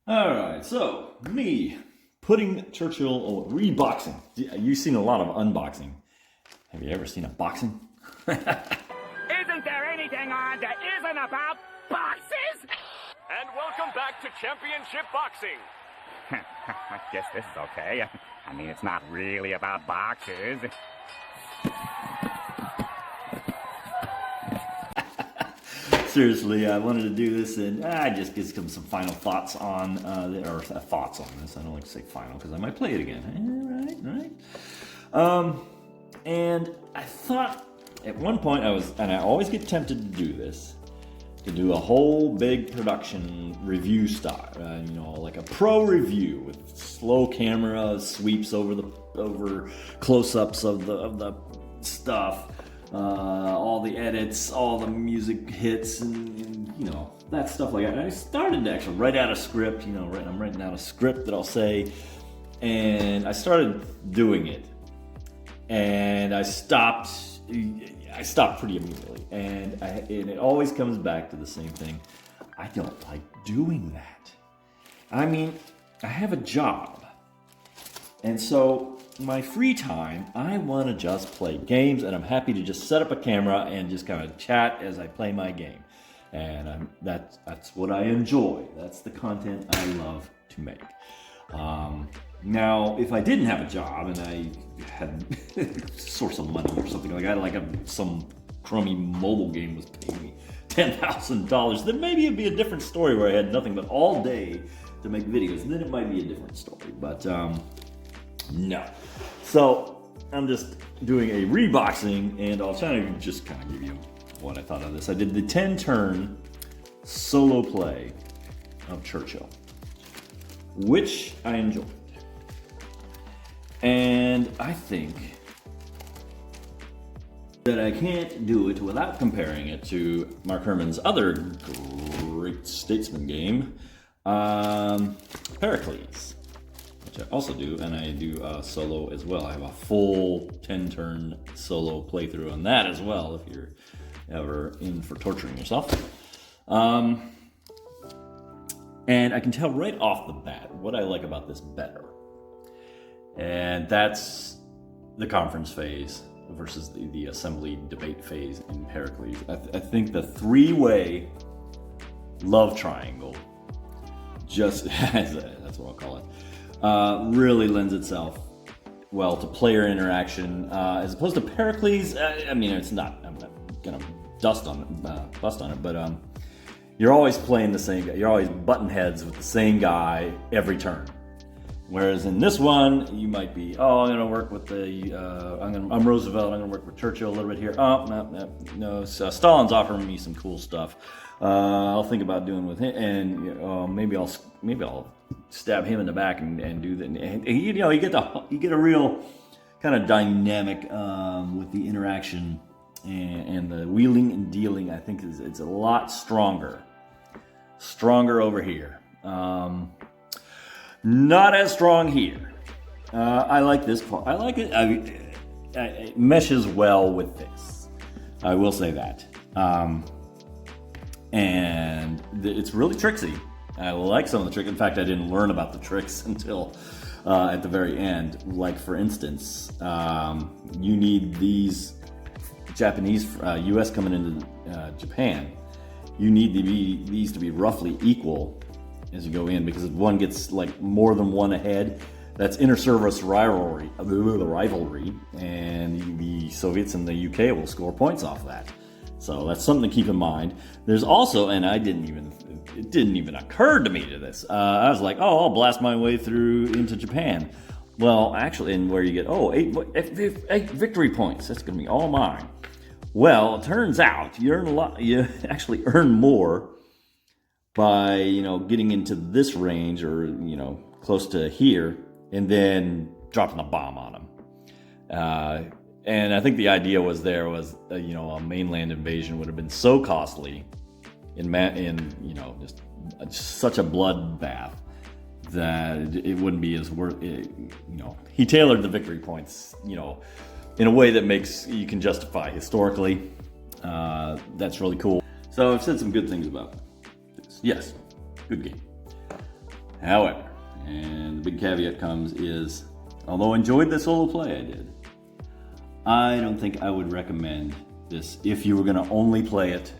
Alright, so me putting Churchill reboxing. You've seen a lot of unboxing. Have you ever seen a boxing? Isn't there anything on that isn't about boxes? And welcome back to Championship Boxing. I guess this is okay. I mean, it's not really about boxes. Seriously, I wanted to do this and I just get some final thoughts on, thoughts on this. I don't like to say final because I might play it again. Right. And I thought at one point I always get tempted to do this, to do a whole big production review style, like a pro review with slow camera sweeps over close-ups of the stuff. All the edits, all the music hits, and that stuff like that. And I started to actually write out a script. I'm writing out a script that I'll say, and I started doing it, and I stopped pretty immediately, and it always comes back to the same thing. I don't like doing that. I mean, I have a job, and so my free time, I want to just play games, and I'm happy to just set up a camera and just kind of chat as I play my game. And that's what I enjoy. That's the content I love to make. Now, if I didn't have a job and I had a source of money or something like that, like some crummy mobile game was paying me $10,000, then maybe it'd be a different story where I had nothing but all day to make videos, and then it might be a different story. But no. So I'm just doing a reboxing, and I'll try to just kind of give you what I thought of this. I did the 10-turn solo play of Churchill, which I enjoyed. And I think that I can't do it without comparing it to Mark Herman's other great statesman game, Pericles. I also do, and I do solo as well. I have a full 10-turn solo playthrough on that as well, if you're ever in for torturing yourself. And I can tell right off the bat what I like about this better. And that's the conference phase versus the assembly debate phase in Pericles. I think the three-way love triangle, that's what I'll call it, really lends itself well to player interaction, as opposed to Pericles. I'm not gonna bust on it, but you're always playing the same guy. You're always button heads with the same guy every turn. Whereas in this one, you might be, I'm gonna work with I'm Roosevelt. I'm gonna work with Churchill a little bit here. No. So Stalin's offering me some cool stuff. I'll think about doing with him, and maybe I'll stab him in the back and do that. And you get a real kind of dynamic with the interaction and the wheeling and dealing. I think it's a lot stronger over here. Not as strong here. I like this part. I like it. It meshes well with this. I will say that. And it's really tricksy. I like some of the tricks. In fact, I didn't learn about the tricks until at the very end. Like, for instance, you need these Japanese, U.S. coming into Japan. You need these to be roughly equal as you go in, because if one gets like more than one ahead, that's inter-service rivalry, and the Soviets and the UK will score points off that. So that's something to keep in mind. There's also, and it didn't even occur to me to this. I was like, I'll blast my way through into Japan. Well, actually, and where you get, eight victory points. That's going to be all mine. Well, it turns out you actually earn more by, getting into this range, or, close to here, and then dropping a bomb on them. And I think the idea was a mainland invasion would have been so costly just such a bloodbath that it wouldn't be as worth it. He tailored the victory points, in a way that makes you can justify historically. That's really cool. So I've said some good things about this. Yes, good game. However, and the big caveat comes is, although I enjoyed the solo play I did, I don't think I would recommend this if you were going to only play it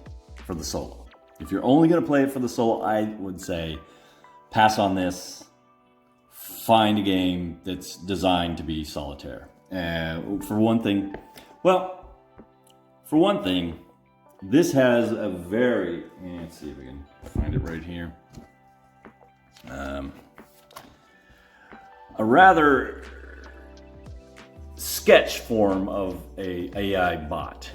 for the solo. If you're only going to play it for the solo, I would say pass on this. Find a game that's designed to be solitaire. For one thing, this has a very, let's see if we can find it right here. A rather sketch form of a AI bot.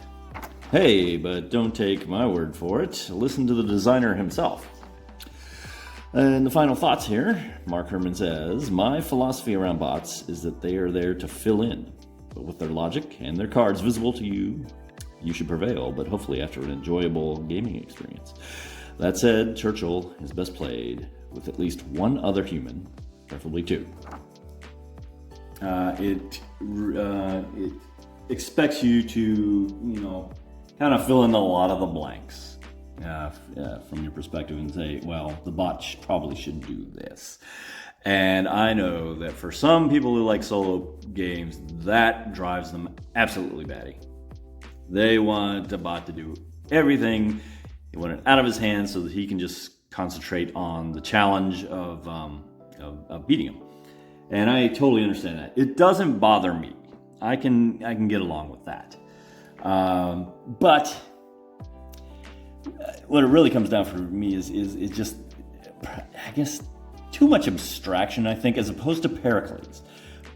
Hey, but don't take my word for it. Listen to the designer himself. And the final thoughts here, Mark Herman says, my philosophy around bots is that they are there to fill in. But with their logic and their cards visible to you, you should prevail, but hopefully after an enjoyable gaming experience. That said, Churchill is best played with at least one other human, preferably two. It expects you to, kind of fill in a lot of the blanks from your perspective and say, well, the bot probably shouldn't do this. And I know that for some people who like solo games, that drives them absolutely batty. They want the bot to do everything. They want it out of his hands so that he can just concentrate on the challenge of beating him. And I totally understand that. It doesn't bother me. I can get along with that. But what it really comes down for me is just, I guess, too much abstraction, I think, as opposed to Pericles.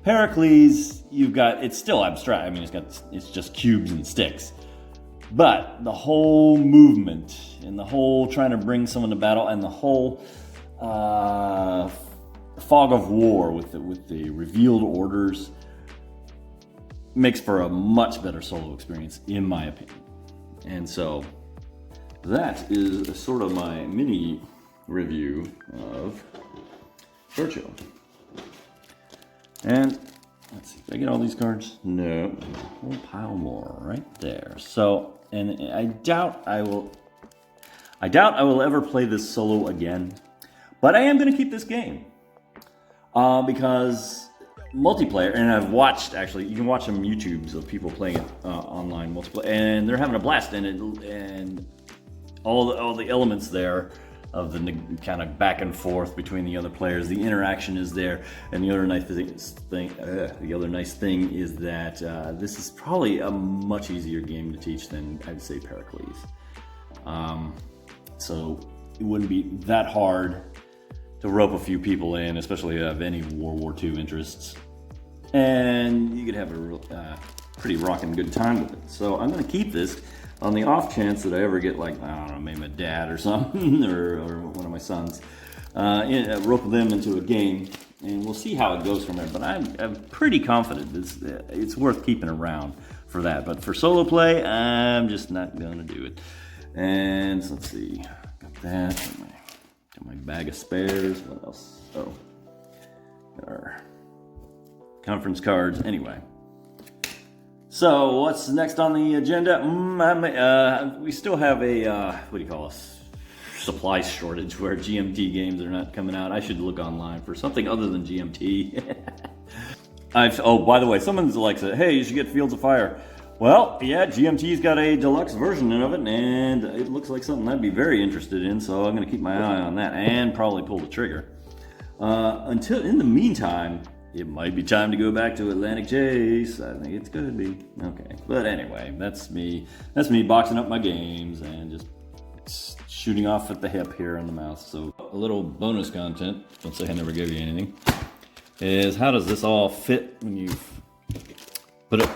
Pericles, it's still abstract. I mean, it's just cubes and sticks. But the whole movement and the whole trying to bring someone to battle and the whole fog of war with the revealed orders makes for a much better solo experience, in my opinion. And so that is sort of my mini review of Churchill. And let's see, did I get all these cards? No, a whole pile more right there. So, and I doubt I will ever play this solo again, but I am going to keep this game because multiplayer, and I've watched, actually, you can watch some YouTubes of people playing it online multiplayer, and they're having a blast in it, and all the elements there of the kind of back and forth between the other players, the interaction is there, and the other nice thing is that this is probably a much easier game to teach than, I'd say, Pericles. So it wouldn't be that hard to rope a few people in, especially if you have any World War II interests, and you could have a pretty rockin' good time with it. So I'm going to keep this on the off chance that I ever get, like, I don't know, maybe my dad or something, or one of my sons, rope them into a game, and we'll see how it goes from there. But I'm pretty confident it's worth keeping around for that. But for solo play, I'm just not going to do it. And so let's see, got that, got my bag of spares. What else? Oh, got our conference cards. Anyway. So what's next on the agenda? We still have a, supply shortage where GMT games are not coming out. I should look online for something other than GMT. By the way, someone's like said, hey, you should get Fields of Fire. Well, yeah, GMT's got a deluxe version of it, and it looks like something I'd be very interested in, so I'm going to keep my eye on that and probably pull the trigger. Until, in the meantime, it might be time to go back to Atlantic Chase. I think it's gonna be. Okay. But anyway, that's me boxing up my games and just shooting off at the hip here in the mouth. So a little bonus content, don't say I never gave you anything, is how does this all fit when you've put it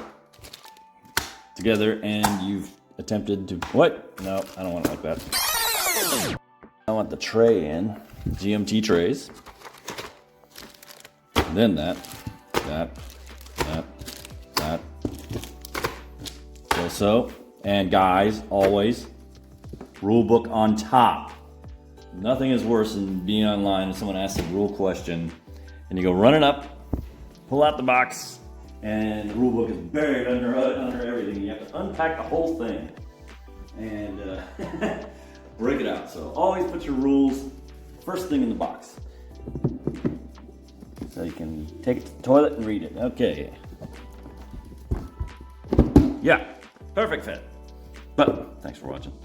together and you've attempted to, what? No, I don't want it like that. I want the tray in, GMT trays. Then that. So, and guys, always, rule book on top. Nothing is worse than being online and someone asks a rule question, and you go run it up, pull out the box, and the rule book is buried under everything. You have to unpack the whole thing and break it out. So always put your rules first thing in the box. so you can take it to the toilet and read it. Okay. Yeah, perfect fit. But thanks for watching.